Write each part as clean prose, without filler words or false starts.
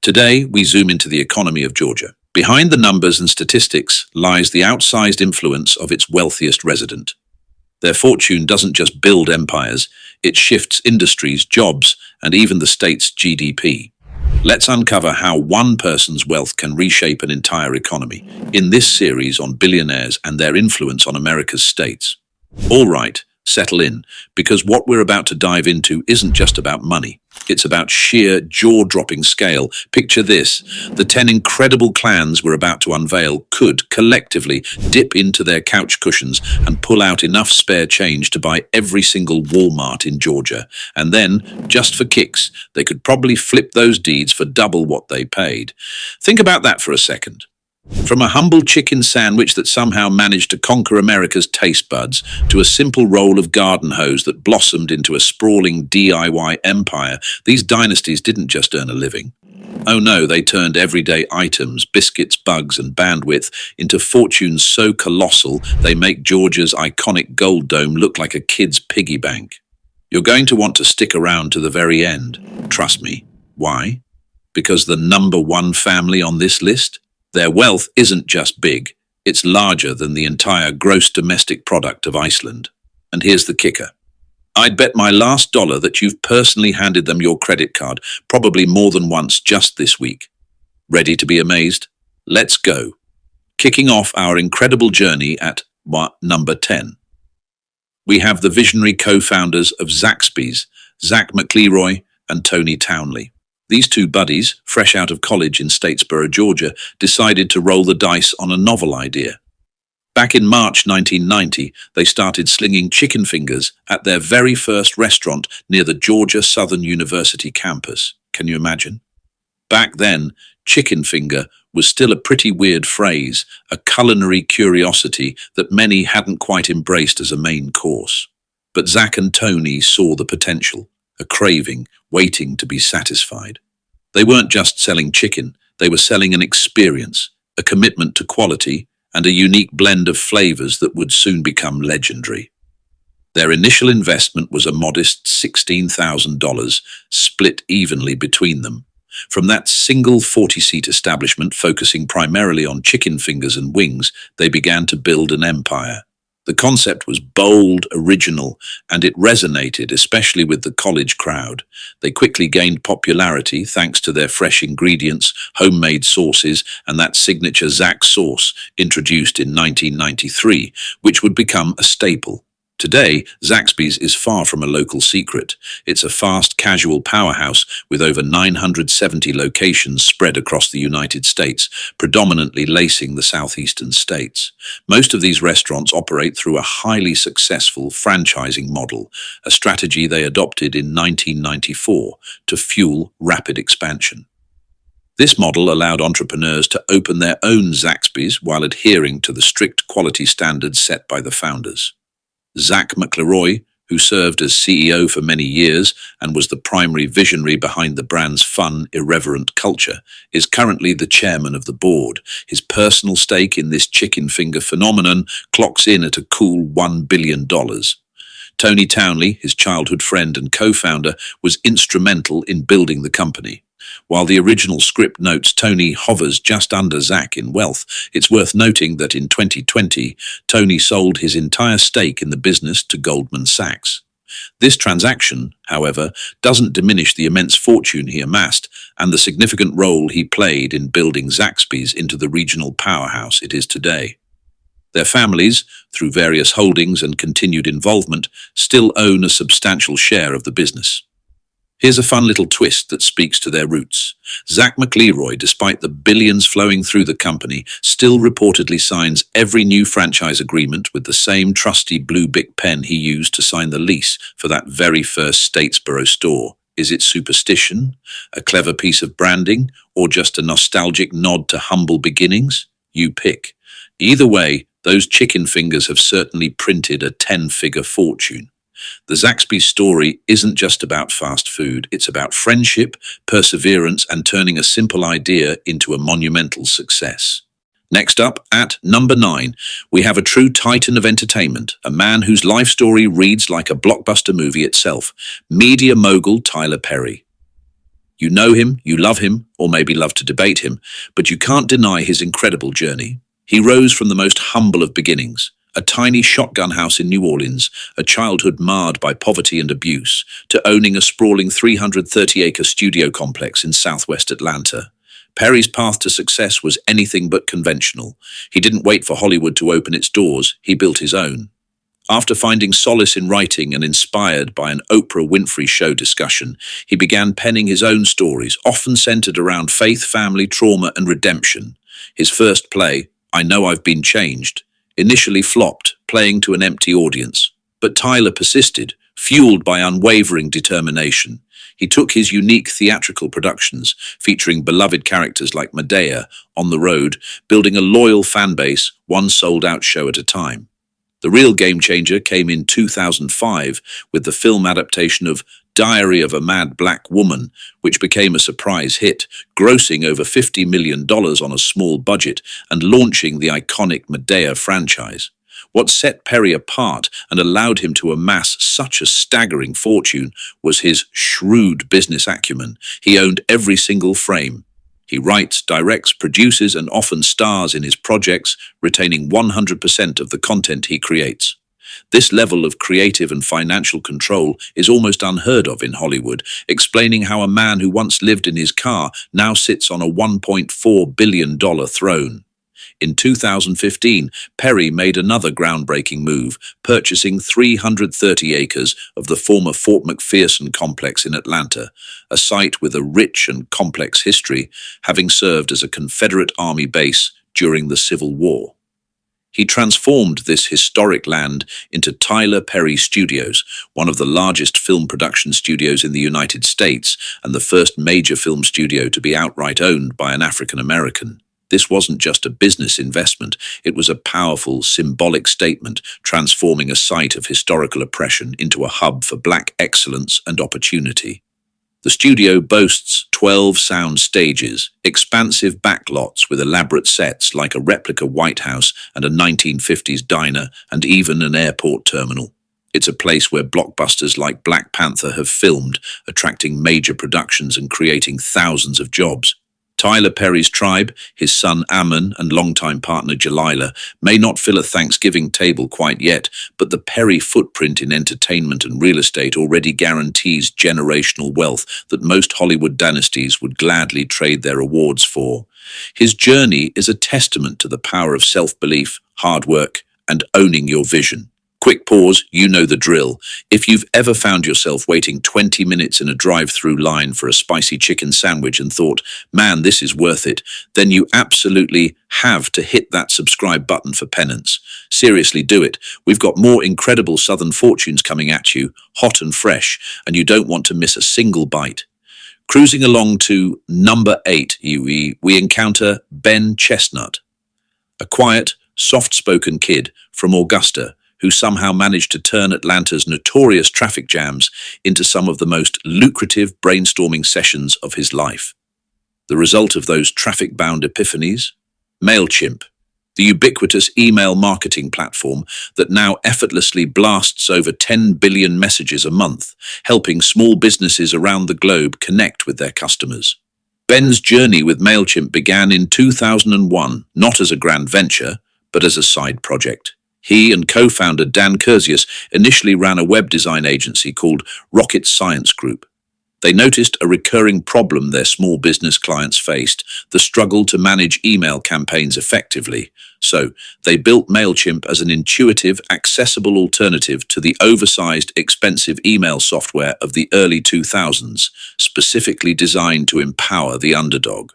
Today, we zoom into the economy of Georgia. Behind the numbers and statistics lies the outsized influence of its wealthiest resident. Their fortune doesn't just build empires, it shifts industries, jobs, and even the state's GDP. Let's uncover how one person's wealth can reshape an entire economy in this series on billionaires and their influence on America's states. All right, settle in, because what we're about to dive into isn't just about money. It's about sheer jaw-dropping scale. Picture this: the 10 incredible clans we're about to unveil could collectively dip into their couch cushions and pull out enough spare change to buy every single Walmart in Georgia. And then, just for kicks, they could probably flip those deeds for double what they paid. Think about that for a second. From a humble chicken sandwich that somehow managed to conquer America's taste buds, to a simple roll of garden hose that blossomed into a sprawling DIY empire, these dynasties didn't just earn a living. Oh no, they turned everyday items, biscuits, bugs, and bandwidth into fortunes so colossal they make Georgia's iconic gold dome look like a kid's piggy bank. You're going to want to stick around to the very end. Trust me. Why? Because the number one family on this list? Their wealth isn't just big, it's larger than the entire gross domestic product of Iceland. And here's the kicker. I'd bet my last dollar that you've personally handed them your credit card, probably more than once just this week. Ready to be amazed? Let's go. Kicking off our incredible journey at number 10. We have the visionary co-founders of Zaxby's, Zach McElroy and Tony Townley. These two buddies, fresh out of college in Statesboro, Georgia, decided to roll the dice on a novel idea. Back in March 1990, they started slinging chicken fingers at their very first restaurant near the Georgia Southern University campus. Can you imagine? Back then, chicken finger was still a pretty weird phrase, a culinary curiosity that many hadn't quite embraced as a main course. But Zach and Tony saw the potential, a craving, waiting to be satisfied. They weren't just selling chicken, they were selling an experience, a commitment to quality, and a unique blend of flavors that would soon become legendary. Their initial investment was a modest $16,000, split evenly between them. From that single 40-seat establishment focusing primarily on chicken fingers and wings, they began to build an empire. The concept was bold, original, and it resonated, especially with the college crowd. They quickly gained popularity thanks to their fresh ingredients, homemade sauces, and that signature Zach sauce introduced in 1993, which would become a staple. Today, Zaxby's is far from a local secret. It's a fast, casual powerhouse with over 970 locations spread across the United States, predominantly lacing the southeastern states. Most of these restaurants operate through a highly successful franchising model, a strategy they adopted in 1994 to fuel rapid expansion. This model allowed entrepreneurs to open their own Zaxby's while adhering to the strict quality standards set by the founders. Zach McElroy, who served as CEO for many years and was the primary visionary behind the brand's fun, irreverent culture, is currently the chairman of the board. His personal stake in this chicken finger phenomenon clocks in at a cool $1 billion. Tony Townley, his childhood friend and co-founder, was instrumental in building the company. While the original script notes Tony hovers just under Zach in wealth, it's worth noting that in 2020, Tony sold his entire stake in the business to Goldman Sachs. This transaction, however, doesn't diminish the immense fortune he amassed and the significant role he played in building Zaxby's into the regional powerhouse it is today. Their families, through various holdings and continued involvement, still own a substantial share of the business. Here's a fun little twist that speaks to their roots. Zach McElroy, despite the billions flowing through the company, still reportedly signs every new franchise agreement with the same trusty blue Bic pen he used to sign the lease for that very first Statesboro store. Is it superstition, a clever piece of branding, or just a nostalgic nod to humble beginnings? You pick. Either way, those chicken fingers have certainly printed a 10-figure fortune. The Zaxby's story isn't just about fast food, it's about friendship, perseverance, and turning a simple idea into a monumental success. Next up, at number 9, we have a true titan of entertainment, a man whose life story reads like a blockbuster movie itself, media mogul Tyler Perry. You know him, you love him, or maybe love to debate him, but you can't deny his incredible journey. He rose from the most humble of beginnings, a tiny shotgun house in New Orleans, a childhood marred by poverty and abuse, to owning a sprawling 330-acre studio complex in southwest Atlanta. Perry's path to success was anything but conventional. He didn't wait for Hollywood to open its doors, he built his own. After finding solace in writing and inspired by an Oprah Winfrey Show discussion, he began penning his own stories, often centered around faith, family, trauma, and redemption. His first play, I Know I've Been Changed, initially flopped, playing to an empty audience. But Tyler persisted, fueled by unwavering determination. He took his unique theatrical productions, featuring beloved characters like Medea, on the road, building a loyal fan base, one sold-out show at a time. The real game changer came in 2005 with the film adaptation of Diary of a Mad Black Woman, which became a surprise hit, grossing over $50 million on a small budget and launching the iconic Medea franchise. What set Perry apart and allowed him to amass such a staggering fortune was his shrewd business acumen. He owned every single frame. He writes, directs, produces, and often stars in his projects, retaining 100% of the content he creates. This level of creative and financial control is almost unheard of in Hollywood, explaining how a man who once lived in his car now sits on a $1.4 billion throne. In 2015, Perry made another groundbreaking move, purchasing 330 acres of the former Fort McPherson complex in Atlanta, a site with a rich and complex history, having served as a Confederate Army base during the Civil War. He transformed this historic land into Tyler Perry Studios, one of the largest film production studios in the United States and the first major film studio to be outright owned by an African American. This wasn't just a business investment, it was a powerful, symbolic statement, transforming a site of historical oppression into a hub for Black excellence and opportunity. The studio boasts 12 sound stages, expansive backlots with elaborate sets like a replica White House and a 1950s diner, and even an airport terminal. It's a place where blockbusters like Black Panther have filmed, attracting major productions and creating thousands of jobs. Tyler Perry's tribe, his son Ammon and longtime partner Jalila, may not fill a Thanksgiving table quite yet, but the Perry footprint in entertainment and real estate already guarantees generational wealth that most Hollywood dynasties would gladly trade their awards for. His journey is a testament to the power of self-belief, hard work, and owning your vision. Quick pause, you know the drill. If you've ever found yourself waiting 20 minutes in a drive-through line for a spicy chicken sandwich and thought, man, this is worth it, then you absolutely have to hit that subscribe button for penance. Seriously, do it. We've got more incredible Southern fortunes coming at you, hot and fresh, and you don't want to miss a single bite. Cruising along to number 8, we encounter Ben Chestnut, a quiet, soft-spoken kid from Augusta, who somehow managed to turn Atlanta's notorious traffic jams into some of the most lucrative brainstorming sessions of his life. The result of those traffic-bound epiphanies? MailChimp, the ubiquitous email marketing platform that now effortlessly blasts over 10 billion messages a month, helping small businesses around the globe connect with their customers. Ben's journey with MailChimp began in 2001, not as a grand venture, but as a side project. He and co-founder Dan Curzius initially ran a web design agency called Rocket Science Group. They noticed a recurring problem their small business clients faced, the struggle to manage email campaigns effectively. So, they built MailChimp as an intuitive, accessible alternative to the oversized, expensive email software of the early 2000s, specifically designed to empower the underdog.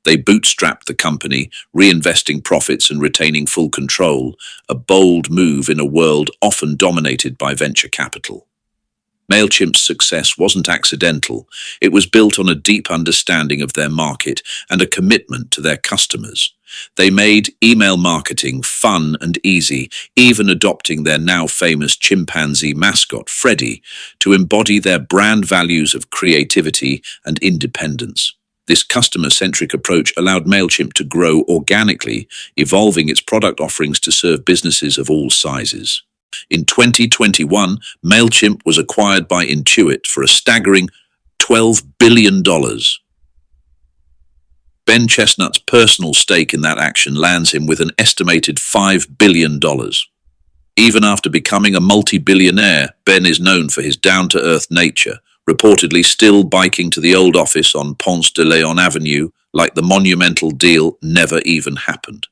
They bootstrapped the company, reinvesting profits and retaining full control, a bold move in a world often dominated by venture capital. MailChimp's success wasn't accidental. It was built on a deep understanding of their market and a commitment to their customers. They made email marketing fun and easy, even adopting their now famous chimpanzee mascot, Freddy, to embody their brand values of creativity and independence. This customer-centric approach allowed MailChimp to grow organically, evolving its product offerings to serve businesses of all sizes. In 2021, MailChimp was acquired by Intuit for a staggering $12 billion. Ben Chestnut's personal stake in that action lands him with an estimated $5 billion. Even after becoming a multi-billionaire, Ben is known for his down-to-earth nature, reportedly still biking to the old office on Ponce de Leon Avenue like the monumental deal never even happened.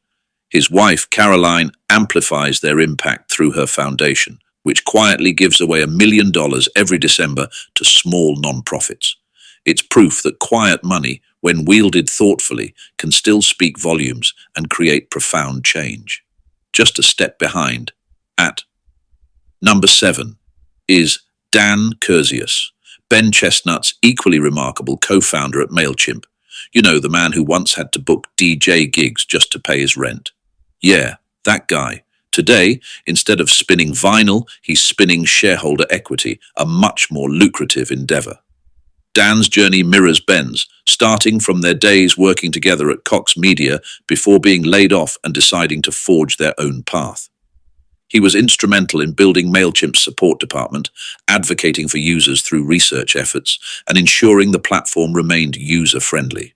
His wife, Caroline, amplifies their impact through her foundation, which quietly gives away $1 million every December to small non-profits. It's proof that quiet money, when wielded thoughtfully, can still speak volumes and create profound change. Just a step behind, at number 7, is Dan Curzius, Ben Chestnut's equally remarkable co-founder at MailChimp. You know, the man who once had to book DJ gigs just to pay his rent. Yeah, that guy. Today, instead of spinning vinyl, he's spinning shareholder equity, a much more lucrative endeavor. Dan's journey mirrors Ben's, starting from their days working together at Cox Media before being laid off and deciding to forge their own path. He was instrumental in building MailChimp's support department, advocating for users through research efforts, and ensuring the platform remained user-friendly.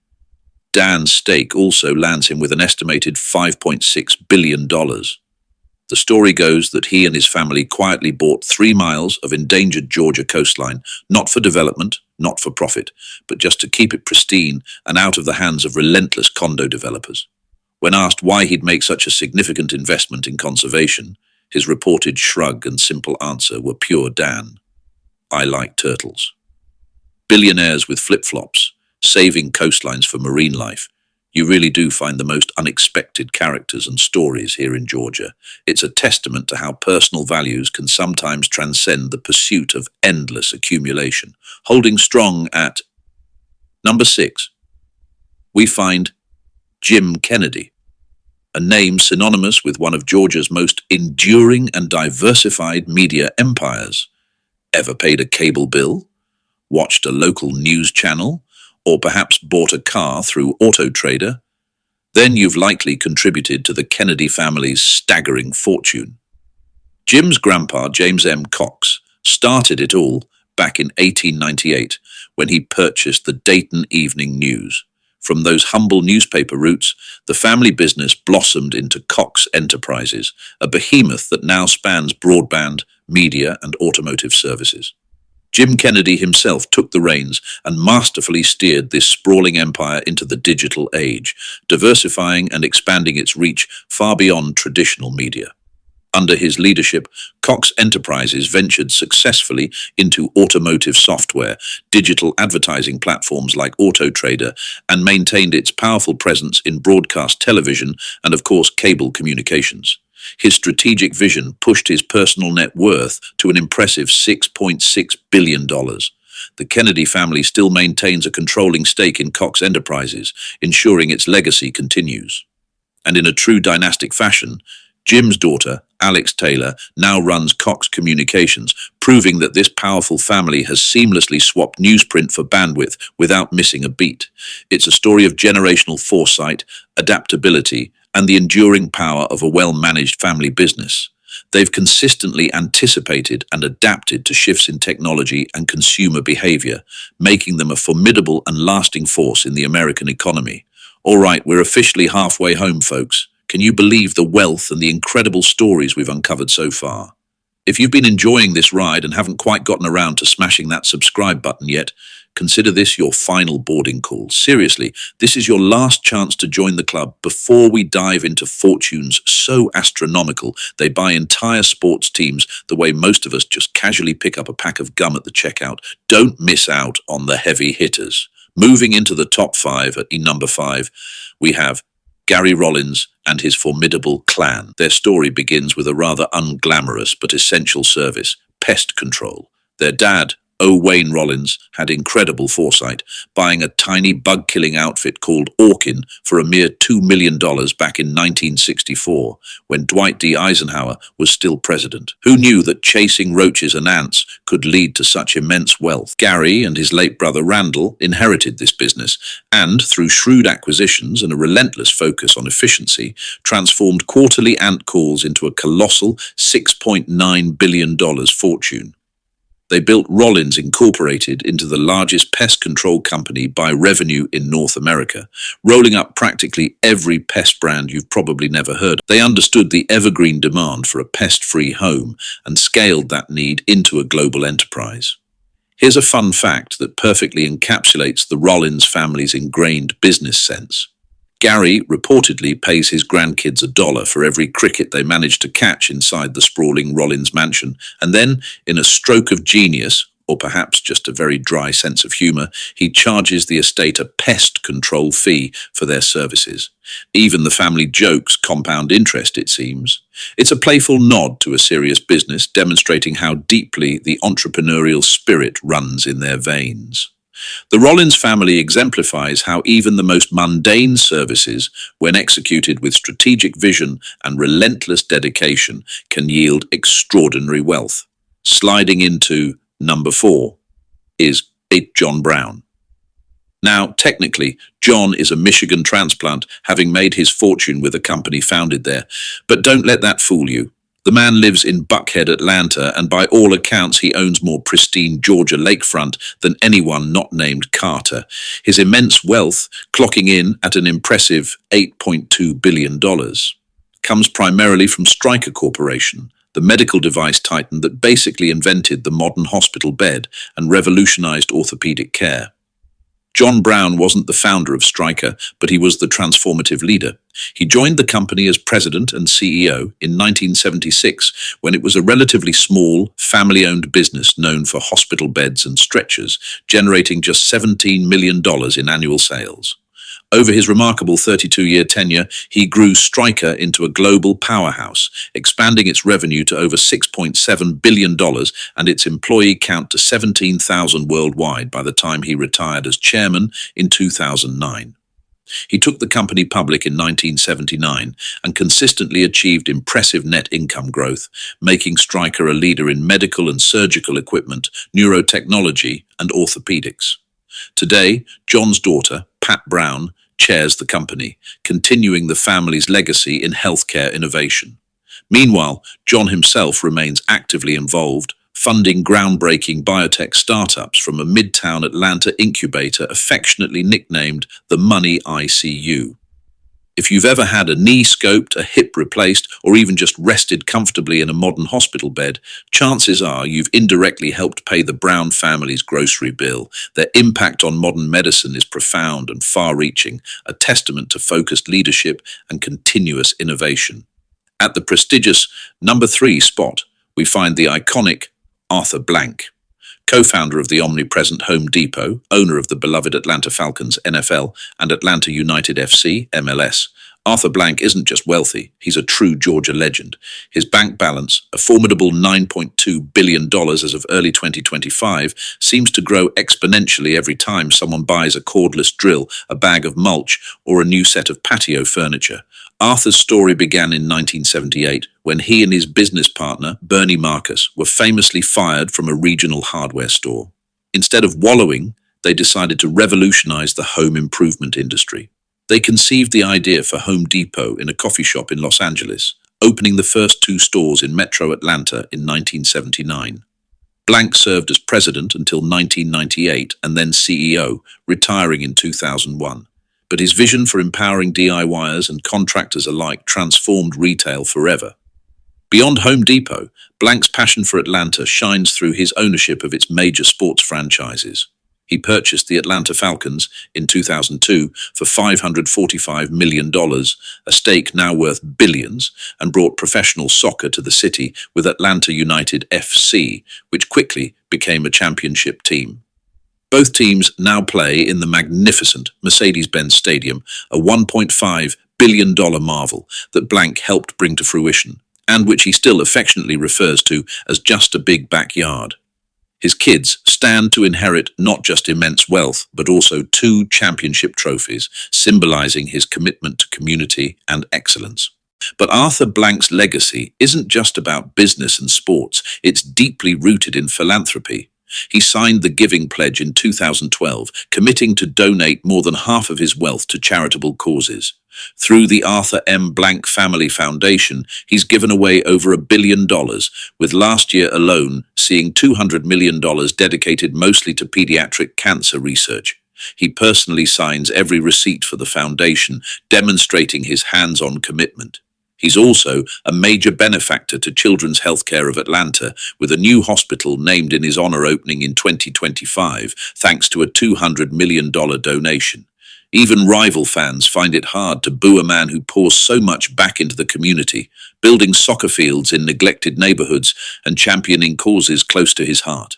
Dan's stake also lands him with an estimated $5.6 billion. The story goes that he and his family quietly bought 3 miles of endangered Georgia coastline, not for development, not for profit, but just to keep it pristine and out of the hands of relentless condo developers. When asked why he'd make such a significant investment in conservation, his reported shrug and simple answer were pure Dan. I like turtles. Billionaires with flip-flops, saving coastlines for marine life. You really do find the most unexpected characters and stories here in Georgia. It's a testament to how personal values can sometimes transcend the pursuit of endless accumulation. Holding strong at number 6, we find Jim Kennedy, a name synonymous with one of Georgia's most enduring and diversified media empires. Ever paid a cable bill? Watched a local news channel? Or perhaps bought a car through Auto Trader? Then you've likely contributed to the Kennedy family's staggering fortune. Jim's grandpa, James M. Cox, started it all back in 1898 when he purchased the Dayton Evening News. From those humble newspaper roots, the family business blossomed into Cox Enterprises, a behemoth that now spans broadband, media, and automotive services. Jim Kennedy himself took the reins and masterfully steered this sprawling empire into the digital age, diversifying and expanding its reach far beyond traditional media. Under his leadership, Cox Enterprises ventured successfully into automotive software, digital advertising platforms like Auto Trader, and maintained its powerful presence in broadcast television and, of course, cable communications. His strategic vision pushed his personal net worth to an impressive $6.6 billion. The Kennedy family still maintains a controlling stake in Cox Enterprises, ensuring its legacy continues. And in a true dynastic fashion, Jim's daughter, Alex Taylor, now runs Cox Communications, proving that this powerful family has seamlessly swapped newsprint for bandwidth without missing a beat. It's a story of generational foresight, adaptability, and the enduring power of a well-managed family business. They've consistently anticipated and adapted to shifts in technology and consumer behavior, making them a formidable and lasting force in the American economy. All right, we're officially halfway home, folks. Can you believe the wealth and the incredible stories we've uncovered so far? If you've been enjoying this ride and haven't quite gotten around to smashing that subscribe button yet, consider this your final boarding call. Seriously, this is your last chance to join the club before we dive into fortunes so astronomical they buy entire sports teams the way most of us just casually pick up a pack of gum at the checkout. Don't miss out on the heavy hitters. Moving into the top 5 at number 5, we have Gary Rollins and his formidable clan. Their story begins with a rather unglamorous but essential service, pest control. Their dad, O. Wayne Rollins, had incredible foresight, buying a tiny bug-killing outfit called Orkin for a mere $2 million back in 1964, when Dwight D. Eisenhower was still president. Who knew that chasing roaches and ants could lead to such immense wealth? Gary and his late brother Randall inherited this business, and through shrewd acquisitions and a relentless focus on efficiency, transformed quarterly ant calls into a colossal $6.9 billion fortune. They built Rollins Incorporated into the largest pest control company by revenue in North America, rolling up practically every pest brand you've probably never heard of. They understood the evergreen demand for a pest-free home and scaled that need into a global enterprise. Here's a fun fact that perfectly encapsulates the Rollins family's ingrained business sense. Gary reportedly pays his grandkids $1 for every cricket they manage to catch inside the sprawling Rollins mansion, and then, in a stroke of genius, or perhaps just a very dry sense of humor, he charges the estate a pest control fee for their services. Even the family jokes compound interest, it seems. It's a playful nod to a serious business, demonstrating how deeply the entrepreneurial spirit runs in their veins. The Rollins family exemplifies how even the most mundane services, when executed with strategic vision and relentless dedication, can yield extraordinary wealth. Sliding into number 4 is John Brown. Now, technically, John is a Michigan transplant, having made his fortune with a company founded there. But don't let that fool you. The man lives in Buckhead, Atlanta, and by all accounts he owns more pristine Georgia lakefront than anyone not named Carter. His immense wealth, clocking in at an impressive $8.2 billion, comes primarily from Stryker Corporation, the medical device titan that basically invented the modern hospital bed and revolutionized orthopedic care. John Brown wasn't the founder of Stryker, but he was the transformative leader. He joined the company as president and CEO in 1976, when it was a relatively small, family-owned business known for hospital beds and stretchers, generating just $17 million in annual sales. Over his remarkable 32-year tenure, he grew Stryker into a global powerhouse, expanding its revenue to over $6.7 billion and its employee count to 17,000 worldwide by the time he retired as chairman in 2009. He took the company public in 1979 and consistently achieved impressive net income growth, making Stryker a leader in medical and surgical equipment, neurotechnology, and orthopedics. Today, John's daughter, Pat Brown, chairs the company, continuing the family's legacy in healthcare innovation. Meanwhile, John himself remains actively involved, funding groundbreaking biotech startups from a midtown Atlanta incubator affectionately nicknamed the Money ICU. If you've ever had a knee scoped, a hip replaced, or even just rested comfortably in a modern hospital bed, chances are you've indirectly helped pay the Brown family's grocery bill. Their impact on modern medicine is profound and far-reaching, a testament to focused leadership and continuous innovation. At the prestigious number 3 spot, we find the iconic Arthur Blank. Co-founder of the omnipresent Home Depot, owner of the beloved Atlanta Falcons NFL and Atlanta United FC MLS, Arthur Blank isn't just wealthy, he's a true Georgia legend. His bank balance, a formidable $9.2 billion as of early 2025, seems to grow exponentially every time someone buys a cordless drill, a bag of mulch, or a new set of patio furniture. Arthur's story began in 1978 when he and his business partner, Bernie Marcus, were famously fired from a regional hardware store. Instead of wallowing, they decided to revolutionize the home improvement industry. They conceived the idea for Home Depot in a coffee shop in Los Angeles, opening the first 2 stores in Metro Atlanta in 1979. Blank served as president until 1998 and then CEO, retiring in 2001. But his vision for empowering DIYers and contractors alike transformed retail forever. Beyond Home Depot, Blank's passion for Atlanta shines through his ownership of its major sports franchises. He purchased the Atlanta Falcons in 2002 for $545 million, a stake now worth billions, and brought professional soccer to the city with Atlanta United FC, which quickly became a championship team. Both teams now play in the magnificent Mercedes-Benz Stadium, a $1.5 billion marvel that Blank helped bring to fruition, and which he still affectionately refers to as just a big backyard. His kids stand to inherit not just immense wealth, but also 2 championship trophies, symbolizing his commitment to community and excellence. But Arthur Blank's legacy isn't just about business and sports, it's deeply rooted in philanthropy. He signed the Giving Pledge in 2012, committing to donate more than half of his wealth to charitable causes. Through the Arthur M. Blank Family Foundation, he's given away over $1 billion, with last year alone seeing $200 million dedicated mostly to pediatric cancer research. He personally signs every receipt for the foundation, demonstrating his hands-on commitment. He's also a major benefactor to Children's Healthcare of Atlanta, with a new hospital named in his honor opening in 2025, thanks to a $200 million donation. Even rival fans find it hard to boo a man who pours so much back into the community, building soccer fields in neglected neighborhoods and championing causes close to his heart.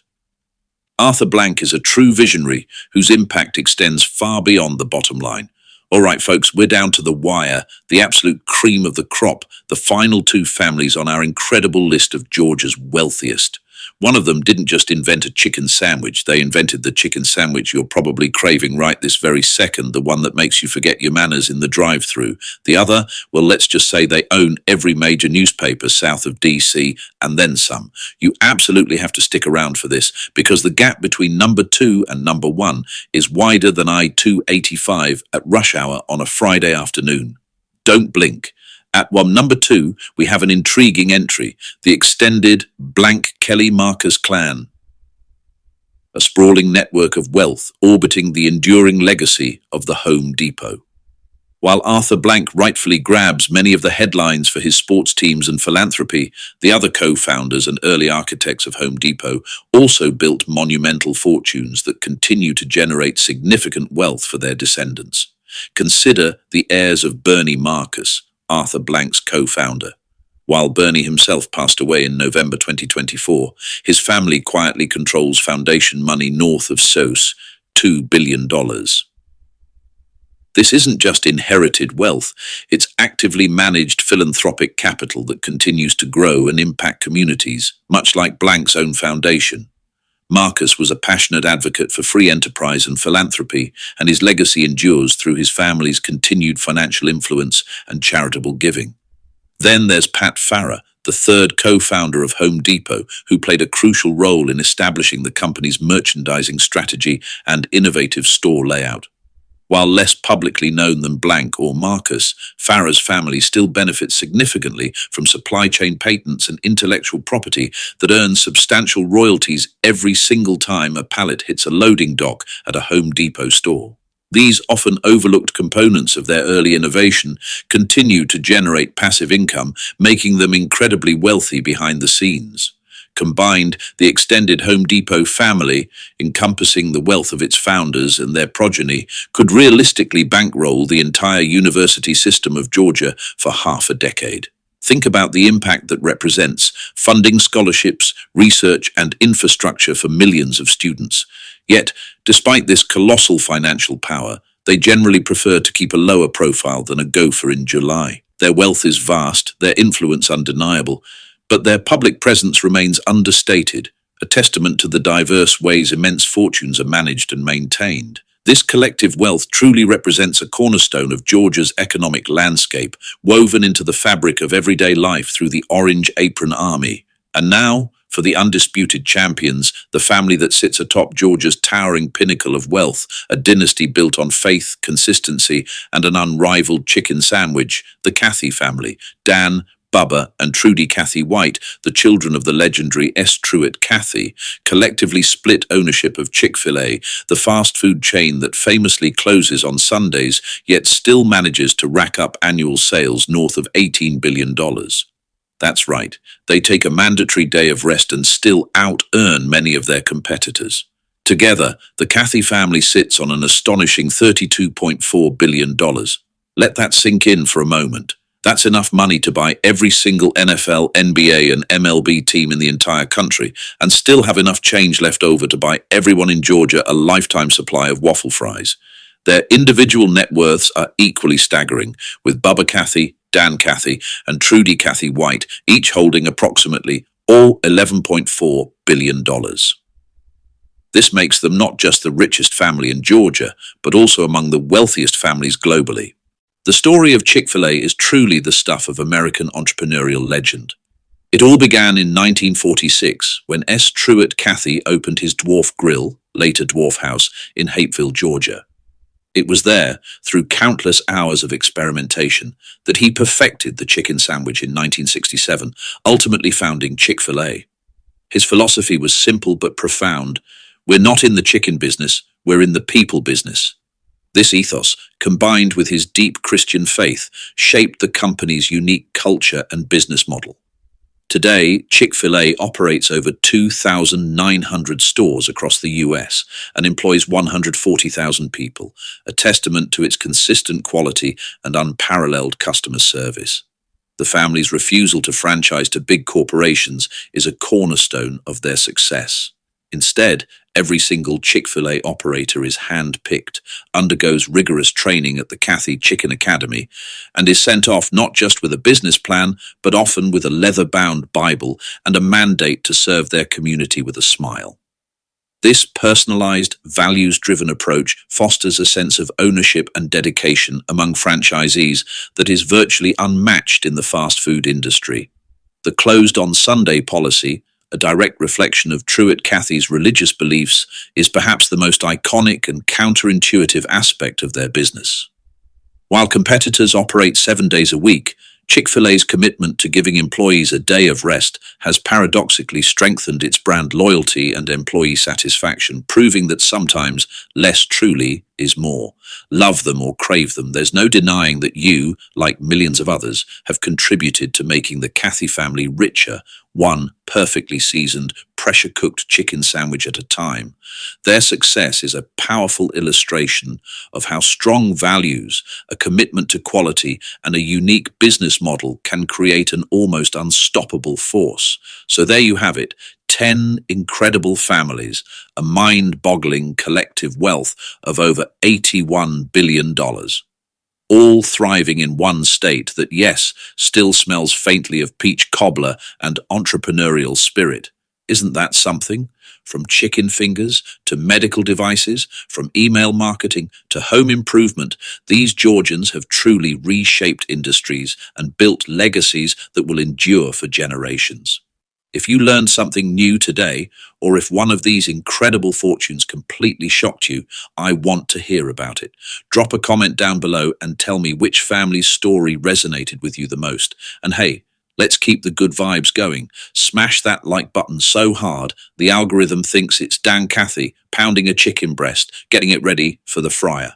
Arthur Blank is a true visionary whose impact extends far beyond the bottom line. All right, folks, we're down to the wire, the absolute cream of the crop, the final two families on our incredible list of Georgia's wealthiest. One of them didn't just invent a chicken sandwich, they invented the chicken sandwich you're probably craving right this very second, the one that makes you forget your manners in the drive-thru. The other, well, let's just say they own every major newspaper south of DC and then some. You absolutely have to stick around for this, because the gap between number 2 and number 1 is wider than I-285 at rush hour on a Friday afternoon. Don't blink. At number 2, we have an intriguing entry, the extended Blank Kelly Marcus clan, a sprawling network of wealth orbiting the enduring legacy of the Home Depot. While Arthur Blank rightfully grabs many of the headlines for his sports teams and philanthropy, the other co-founders and early architects of Home Depot also built monumental fortunes that continue to generate significant wealth for their descendants. Consider the heirs of Bernie Marcus, Arthur Blank's co-founder. While Bernie himself passed away in November 2024, his family quietly controls foundation money north of $2 billion. This isn't just inherited wealth, it's actively managed philanthropic capital that continues to grow and impact communities, much like Blank's own foundation. Marcus was a passionate advocate for free enterprise and philanthropy, and his legacy endures through his family's continued financial influence and charitable giving. Then there's Pat Farah, the third co-founder of Home Depot, who played a crucial role in establishing the company's merchandising strategy and innovative store layout. While less publicly known than Blank or Marcus, Farah's family still benefits significantly from supply chain patents and intellectual property that earns substantial royalties every single time a pallet hits a loading dock at a Home Depot store. These often overlooked components of their early innovation continue to generate passive income, making them incredibly wealthy behind the scenes. Combined, the extended Home Depot family, encompassing the wealth of its founders and their progeny, could realistically bankroll the entire university system of Georgia for half a decade. Think about the impact that represents, funding scholarships, research, and infrastructure for millions of students. Yet, despite this colossal financial power, they generally prefer to keep a lower profile than a gopher in July. Their wealth is vast, their influence undeniable, but their public presence remains understated, a testament to the diverse ways immense fortunes are managed and maintained. This collective wealth truly represents a cornerstone of Georgia's economic landscape, woven into the fabric of everyday life through the Orange Apron Army. And now, for the undisputed champions, the family that sits atop Georgia's towering pinnacle of wealth, a dynasty built on faith, consistency, and an unrivaled chicken sandwich, the Cathy family. Dan, Bubba, and Trudy Cathy White, the children of the legendary S. Truett Cathy, collectively split ownership of Chick-Fil-A, the fast food chain that famously closes on Sundays, yet still manages to rack up annual sales north of $18 billion. That's right, they take a mandatory day of rest and still out-earn many of their competitors. Together, the Cathy family sits on an astonishing $32.4 billion. Let that sink in for a moment. That's enough money to buy every single NFL, NBA, and MLB team in the entire country, and still have enough change left over to buy everyone in Georgia a lifetime supply of waffle fries. Their individual net worths are equally staggering, with Bubba Cathy, Dan Cathy, and Trudy Cathy White each holding approximately all $11.4 billion. This makes them not just the richest family in Georgia, but also among the wealthiest families globally. The story of Chick-fil-A is truly the stuff of American entrepreneurial legend. It all began in 1946 when S. Truett Cathy opened his Dwarf Grill, later Dwarf House, in Hapeville, Georgia. It was there, through countless hours of experimentation, that he perfected the chicken sandwich in 1967, ultimately founding Chick-Fil-A. His philosophy was simple but profound. We're not in the chicken business, we're in the people business. This ethos, combined with his deep Christian faith, shaped the company's unique culture and business model. Today, Chick-fil-A operates over 2,900 stores across the US and employs 140,000 people, a testament to its consistent quality and unparalleled customer service. The family's refusal to franchise to big corporations is a cornerstone of their success. Instead, every single Chick-fil-A operator is hand-picked, undergoes rigorous training at the Cathy Chicken Academy, and is sent off not just with a business plan, but often with a leather-bound Bible and a mandate to serve their community with a smile. This personalized, values-driven approach fosters a sense of ownership and dedication among franchisees that is virtually unmatched in the fast food industry. The closed-on-Sunday policy, a direct reflection of Truett Cathy's religious beliefs, is perhaps the most iconic and counterintuitive aspect of their business. While competitors operate 7 days a week, Chick-fil-A's commitment to giving employees a day of rest has paradoxically strengthened its brand loyalty and employee satisfaction, proving that sometimes less truly is more. Love them or crave them, there's no denying that you, like millions of others, have contributed to making the Cathy family richer, one perfectly seasoned, pressure-cooked chicken sandwich at a time. Their success is a powerful illustration of how strong values, a commitment to quality, and a unique business model can create an almost unstoppable force. So there you have it, 10 incredible families, a mind-boggling collective wealth of over $81 billion. All thriving in one state that, yes, still smells faintly of peach cobbler and entrepreneurial spirit. Isn't that something? From chicken fingers to medical devices, from email marketing to home improvement, these Georgians have truly reshaped industries and built legacies that will endure for generations. If you learned something new today, or if one of these incredible fortunes completely shocked you, I want to hear about it. Drop a comment down below and tell me which family's story resonated with you the most. And hey, let's keep the good vibes going. Smash that like button so hard, the algorithm thinks it's Dan Cathy pounding a chicken breast, getting it ready for the fryer.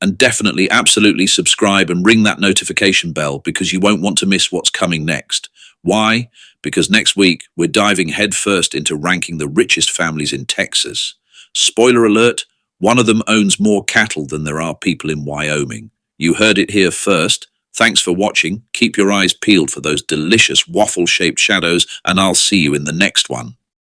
And definitely, absolutely subscribe and ring that notification bell because you won't want to miss what's coming next. Why? Because next week, we're diving headfirst into ranking the richest families in Texas. Spoiler alert, one of them owns more cattle than there are people in Wyoming. You heard it here first. Thanks for watching. Keep your eyes peeled for those delicious waffle-shaped shadows, and I'll see you in the next one.